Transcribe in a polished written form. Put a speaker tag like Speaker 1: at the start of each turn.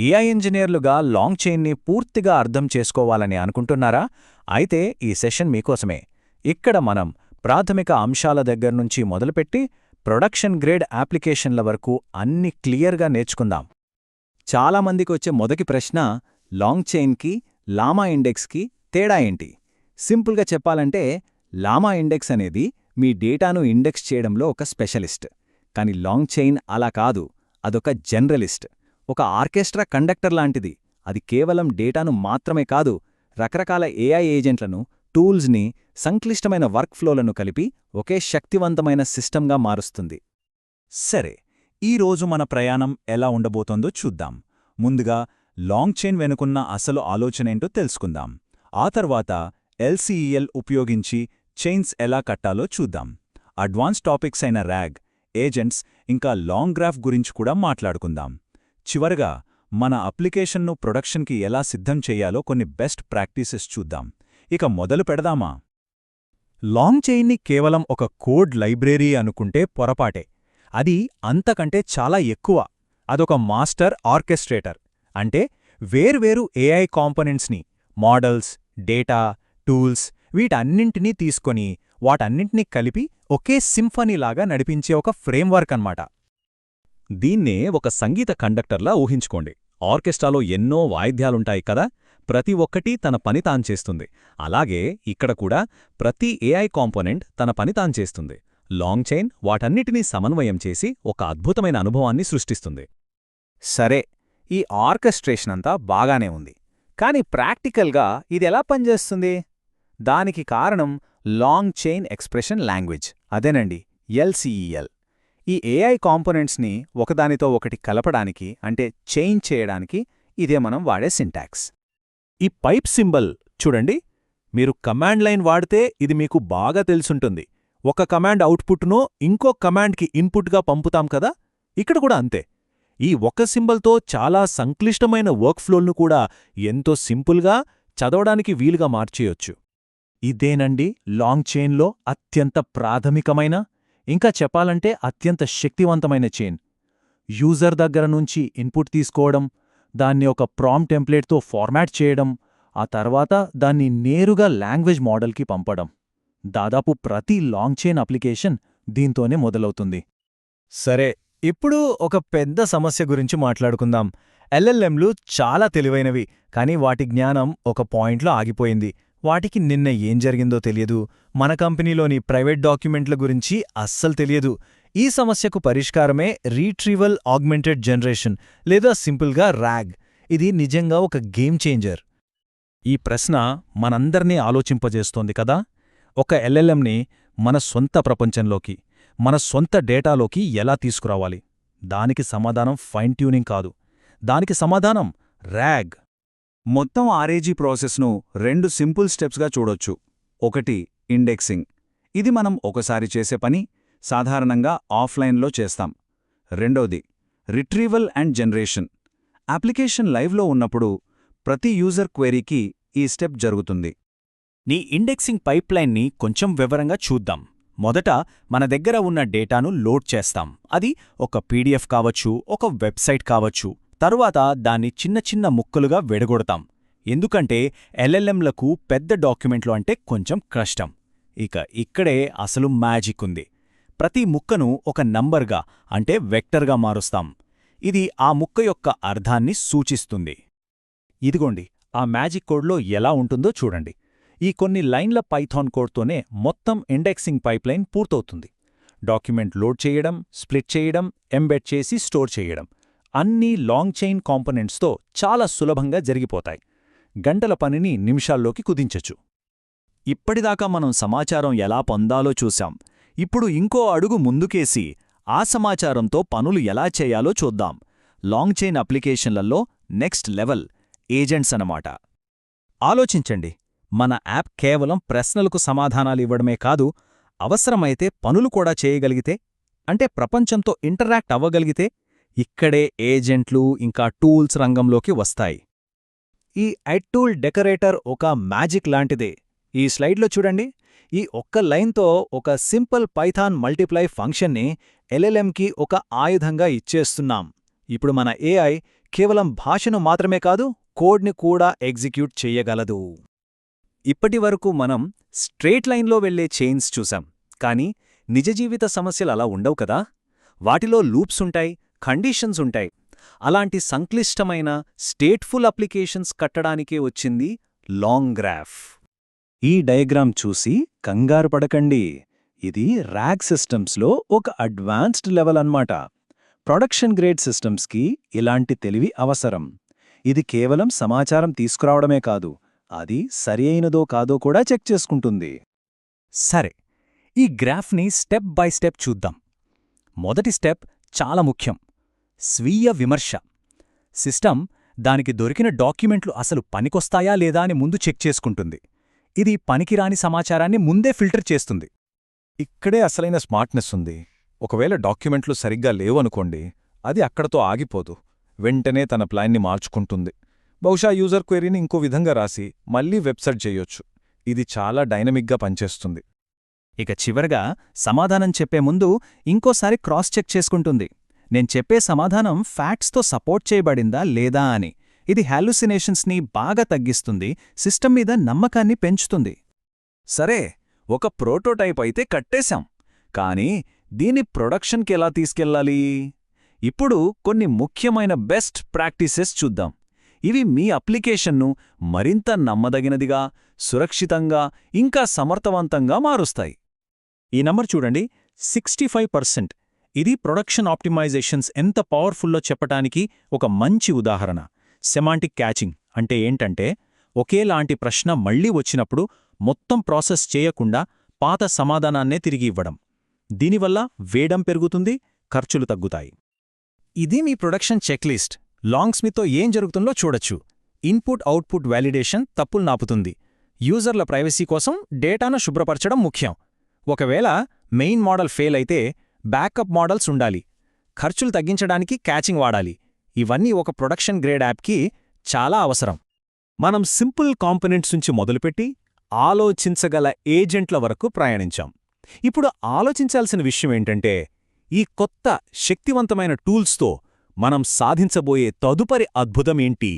Speaker 1: AI ఇంజనీర్లుగా long చైన్ని పూర్తిగా అర్థం చేసుకోవాలని అనుకుంటున్నారా? అయితే ఈ సెషన్ మీకోసమే. ఇక్కడ మనం ప్రాథమిక అంశాల దగ్గర్నుంచి మొదలుపెట్టి ప్రొడక్షన్ గ్రేడ్ అప్లికేషన్ల వరకు అన్ని క్లియర్గా నేర్చుకుందాం. చాలామందికొచ్చే మొదటి ప్రశ్న, లాంగ్ చైన్కి లామా ఇండెక్స్కి తేడా ఏంటి? సింపుల్గా చెప్పాలంటే లామా ఇండెక్స్ అనేది మీ డేటాను ఇండెక్స్ చేయడంలో ఒక స్పెషలిస్ట్. కానీ లాంగ్ చైన్ అలా కాదు, అదొక జనరలిస్ట్. ఒక ఆర్కెస్ట్రా కండక్టర్ లాంటిది. అది కేవలం డేటాను మాత్రమే కాదు, రకరకాల ఏఐ ఏజెంట్లను, టూల్స్ని, సంక్లిష్టమైన వర్క్ ఫ్లోలను కలిపి ఒకే శక్తివంతమైన సిస్టంగా మారుస్తుంది.
Speaker 2: సరే, ఈరోజు మన ప్రయాణం ఎలా ఉండబోతోందో చూద్దాం. ముందుగా లాంగ్ చైన్ వెనుకున్న అసలు ఆలోచనేంటో తెలుసుకుందాం. ఆ తర్వాత ఎల్సీఈఎల్ ఉపయోగించి చైన్స్ ఎలా కట్టాలో చూద్దాం. అడ్వాన్స్ టాపిక్స్ అయిన ర్యాగ్, ఏజెంట్స్ ఇంకా లాంగ్ గ్రాఫ్ గురించి కూడా మాట్లాడుకుందాం. చివరగా మన అప్లికేషన్ను ప్రొడక్షన్కి ఎలా సిద్ధం చెయ్యాలో కొన్ని బెస్ట్ ప్రాక్టీసెస్ చూద్దాం. ఇక మొదలు పెడదామా?
Speaker 3: లాంగ్ చైన్ని కేవలం ఒక కోడ్ లైబ్రరీ అనుకుంటే పొరపాటే. అది అంతకంటే చాలా ఎక్కువ. అదొక మాస్టర్ ఆర్కెస్ట్రేటర్. అంటే వేర్వేరు ఏఐ కాంపోనెంట్స్ని, మోడల్స్, డేటా, టూల్స్ వీటన్నింటినీ తీసుకొని వాటన్నింటినీ కలిపి ఒకే సింఫనీలాగా నడిపించే ఒక ఫ్రేమ్వర్క్ అన్నమాట.
Speaker 2: దీన్నే ఒక సంగీత కండక్టర్లా ఊహించుకోండి. ఆర్కెస్ట్రాలో ఎన్నో వాయిద్యాలుంటాయి కదా, ప్రతి ఒక్కటీ తన పని తాను చేస్తుంది. అలాగే ఇక్కడ కూడా ప్రతి ఏఐ కాంపోనెంట్ తన పని తాను చేస్తుంది. లాంగ్ చైన్ వాటన్నిటినీ సమన్వయం చేసి ఒక అద్భుతమైన అనుభవాన్ని సృష్టిస్తుంది.
Speaker 1: సరే, ఈ ఆర్కెస్ట్రేషనంతా బాగానే ఉంది. కానీ ప్రాక్టికల్గా ఇదెలా పనిచేస్తుంది? దానికి కారణం లాంగ్ చైన్ ఎక్స్ప్రెషన్ లాంగ్వేజ్, అదేనండి ఎల్సీఈఎల్. ఈ ఏఐ కాంపోనెంట్స్ని ఒకదానితో ఒకటి కలపడానికి, అంటే చైన్ చేయడానికి ఇదే మనం వాడే సింటాక్స్.
Speaker 3: ఈ పైప్ సింబల్ చూడండి. మీరు కమాండ్ లైన్ వాడితే ఇది మీకు బాగా తెలుసుంటుంది. ఒక కమాండ్ అవుట్పుట్నో ఇంకో కమాండ్కి ఇన్పుట్గా పంపుతాం కదా, ఇక్కడ కూడా అంతే. ఈ ఒక్క సింబల్తో చాలా సంక్లిష్టమైన వర్క్ఫ్లోల్ను కూడా ఎంతో సింపుల్గా, చదవడానికి వీలుగా మార్చేయొచ్చు. ఇదేనండి లాంగ్ చైన్లో అత్యంత ప్రాథమికమైన, ఇంకా చెప్పాలంటే అత్యంత శక్తివంతమైన చైన్. యూజర్ దగ్గర నుంచి ఇన్పుట్ తీసుకోవడం, దాన్ని ఒక ప్రాంప్ట్ టెంప్లేట్తో ఫార్మాట్ చేయడం, ఆ తర్వాత దాన్ని నేరుగా లాంగ్వేజ్ మోడల్కి పంపడం. దాదాపు ప్రతి లాంగ్ చైన్ అప్లికేషన్ దీంతోనే మొదలవుతుంది. సరే, ఇప్పుడు ఒక పెద్ద సమస్య గురించి మాట్లాడుకుందాం. ఎల్ఎల్ఎంలు చాలా తెలివైనవి, కానీ వాటి జ్ఞానం ఒక పాయింట్లో ఆగిపోయింది. వాటికి నిన్న ఏం జరిగిందో తెలియదు. మన కంపెనీలోని ప్రైవేట్ డాక్యుమెంట్ల గురించి అస్సలు తెలియదు. ఈ సమస్యకు పరిష్కారమే రీట్రీవల్ ఆగ్మెంటెడ్ జనరేషన్, లేదా సింపుల్గా ర్యాగ్. ఇది నిజంగా ఒక గేమ్ చేంజర్. ఈ ప్రశ్న మనందర్నీ ఆలోచింపజేస్తోంది కదా. ఒక ఎల్ఎల్ఎంని మన సొంత ప్రపంచంలోకి, మన సొంత డేటాలోకి ఎలా తీసుకురావాలి? దానికి సమాధానం ఫైన్ ట్యూనింగ్ కాదు, దానికి సమాధానం ర్యాగ్.
Speaker 2: మొత్తం ఆర్ఏజీ ప్రాసెస్ను 2 సింపుల్ స్టెప్స్గా చూడొచ్చు. ఒకటి ఇండెక్సింగ్. ఇది మనం ఒకసారి చేసే పని, సాధారణంగా ఆఫ్లైన్లో చేస్తాం. రెండోది రిట్రీవల్ అండ్ జనరేషన్. అప్లికేషన్ లైవ్లో ఉన్నప్పుడు ప్రతి యూజర్ క్వెరీకి ఈ స్టెప్ జరుగుతుంది.
Speaker 1: నీ ఇండెక్సింగ్ పైప్లైన్ని కొంచెం వివరంగా చూద్దాం. మొదట మన దగ్గర ఉన్న డేటాను లోడ్ చేస్తాం. అది ఒక పీడిఎఫ్ కావచ్చు, ఒక వెబ్సైట్ కావచ్చు. తరువాత దాన్ని చిన్న చిన్న ముక్కలుగా విడగొడతాం. ఎందుకంటే ఎల్ఎల్ఎంలకు పెద్ద డాక్యుమెంట్లు అంటే కొంచెం కష్టం. ఇక్కడే అసలు మ్యాజిక్ ఉంది. ప్రతి ముక్కను ఒక నంబర్గా, అంటే వెక్టర్గా మారుస్తాం. ఇది ఆ ముక్క యొక్క అర్థాన్ని సూచిస్తుంది. ఇదిగోండి, ఆ మ్యాజిక్ కోడ్లో ఎలా ఉంటుందో చూడండి. ఈ కొన్ని లైన్ల పైథాన్ కోడ్తోనే మొత్తం ఇండెక్సింగ్ పైప్లైన్ పూర్తవుతుంది. డాక్యుమెంట్ లోడ్ చేయడం, స్ప్లిట్ చేయడం, ఎంబెడ్ చేసి స్టోర్ చేయడం అన్నీ లాంగ్ చైన్ కాంపోనెంట్స్తో చాలా సులభంగా జరిగిపోతాయి. గంటల పనిని నిమిషాల్లోకి కుదించచ్చు. ఇప్పటిదాకా మనం సమాచారం ఎలా పొందాలో చూశాం. ఇప్పుడు ఇంకో అడుగు ముందుకేసి ఆ సమాచారంతో పనులు ఎలా చేయాలో చూద్దాం. లాంగ్ చైన్ అప్లికేషన్లలో నెక్స్ట్ లెవెల్ ఏజెంట్స్ అన్నమాట. ఆలోచించండి, మన యాప్ కేవలం ప్రశ్నలకు సమాధానాలివ్వడమే కాదు, అవసరమైతే పనులు కూడా చేయగలిగితే, అంటే ప్రపంచంతో ఇంటరాక్ట్ అవ్వగలిగితే, ఇక్కడే ఏజెంట్లు ఇంకా టూల్స్ రంగంలోకి వస్తాయి. ఈ టూల్ డెకరేటర్ ఒక మ్యాజిక్ లాంటిదే. ఈ స్లైడ్లో చూడండి. ఈ ఒక్క లైన్తో ఒక సింపుల్ పైథాన్ మల్టిప్లై ఫంక్షన్ని ఎల్ఎల్ఎంకి ఒక ఆయుధంగా ఇచ్చేస్తున్నాం. ఇప్పుడు మన ఏఐ కేవలం భాషను మాత్రమే కాదు, కోడ్ని కూడా ఎగ్జిక్యూట్ చెయ్యగలదు. ఇప్పటివరకు మనం స్ట్రేట్ లైన్లో వెళ్లే చైన్స్ చూసాం, కానీ నిజజీవిత సమస్యలు అలా ఉండవు కదా. వాటిలో లూప్స్ ఉంటాయి, కండీషన్స్ ఉంటాయి. అలాంటి సంక్లిష్టమైన స్టేట్ఫుల్ అప్లికేషన్స్ కట్టడానికే వచ్చింది లాంగ్ గ్రాఫ్.
Speaker 2: ఈ డయాగ్రామ్ చూసి కంగారు పడకండి. ఇది ర్యాగ్ సిస్టమ్స్లో ఒక అడ్వాన్స్డ్ లెవెల్ అన్నమాట. ప్రొడక్షన్ గ్రేడ్ సిస్టమ్స్కి ఇలాంటి తెలివి అవసరం. ఇది కేవలం సమాచారం తీసుకురావడమే కాదు, అది సరి అయినదో కాదో కూడా చెక్ చేసుకుంటుంది.
Speaker 1: సరే, ఈ గ్రాఫ్ని స్టెప్ బై స్టెప్ చూద్దాం. మొదటి స్టెప్ చాలా ముఖ్యం: స్వీయ విమర్శ. సిస్టమ్ దానికి దొరికిన డాక్యుమెంట్లు అసలు పనికొస్తాయా లేదా అని ముందు చెక్ చేసుకుంటుంది. ఇది పనికిరాని సమాచారాన్ని ముందే ఫిల్టర్ చేస్తుంది.
Speaker 3: ఇక్కడే అసలైన స్మార్ట్నెస్ ఉంది. ఒకవేళ డాక్యుమెంట్లు సరిగ్గా లేవనుకోండి, అది అక్కడతో ఆగిపోదు. వెంటనే తన ప్లాన్ని మార్చుకుంటుంది. బహుశా యూజర్ క్వెరీని ఇంకో విధంగా రాసి మళ్లీ వెబ్సైట్ చేయొచ్చు. ఇది చాలా డైనమిక్గా పనిచేస్తుంది.
Speaker 1: ఇక చివరగా సమాధానం చెప్పే ముందు ఇంకోసారి క్రాస్ చెక్ చేసుకుంటుంది. నేను చెప్పే సమాధానం ఫ్యాక్ట్స్తో సపోర్ట్ చేయబడిందా లేదా అని. ఇది హాలుసినేషన్స్ని బాగా తగ్గిస్తుంది, సిస్టమ్ మీద నమ్మకాన్ని పెంచుతుంది.
Speaker 3: సరే, ఒక ప్రోటోటైప్ అయితే కట్టేశాం. కానీ దీన్ని ప్రొడక్షన్కి ఎలా తీసుకెళ్లాలి? ఇప్పుడు కొన్ని ముఖ్యమైన బెస్ట్ ప్రాక్టీసెస్ చూద్దాం. ఇవి మీ అప్లికేషన్ను మరింత నమ్మదగినదిగా, సురక్షితంగా, ఇంకా సమర్థవంతంగా మారుస్తాయి.
Speaker 1: ఈ నంబర్ చూడండి, 65%. ఇది ప్రొడక్షన్ ఆప్టిమైజేషన్స్ ఎంత పవర్ఫుల్లో చెప్పటానికి ఒక మంచి ఉదాహరణ. సెమాంటిక్ క్యాచింగ్ అంటే ఏంటంటే, ఒకేలాంటి ప్రశ్న మళ్లీ వచ్చినప్పుడు మొత్తం ప్రాసెస్ చేయకుండా పాత సమాధానాన్నే తిరిగి ఇవ్వడం. దీనివల్ల వేగం పెరుగుతుంది, ఖర్చులు తగ్గుతాయి. ఇది మీ ప్రొడక్షన్ చెక్లిస్ట్. లాంగ్స్మిత్తో ఏం జరుగుతుందో చూడొచ్చు. ఇన్పుట్ అవుట్పుట్ వ్యాలిడేషన్ తప్పులు నాపుతుంది. యూజర్ల ప్రైవసీ కోసం డేటాను శుభ్రపరచడం ముఖ్యం. ఒకవేళ మెయిన్ మోడల్ ఫెయిల్ అయితే బ్యాకప్ మోడల్స్ ఉండాలి. ఖర్చులు తగ్గించడానికి క్యాచింగ్ వాడాలి. ఇవన్నీ ఒక ప్రొడక్షన్ గ్రేడ్ యాప్కి చాలా అవసరం.
Speaker 3: మనం సింపుల్ కాంపోనెంట్స్ నుంచి మొదలుపెట్టి ఆలోచించగల ఏజెంట్ల వరకు ప్రయాణించాం. ఇప్పుడు ఆలోచించాల్సిన విషయం ఏంటంటే, ఈ కొత్త శక్తివంతమైన టూల్స్తో మనం సాధించబోయే తదుపరి అద్భుతమేంటి?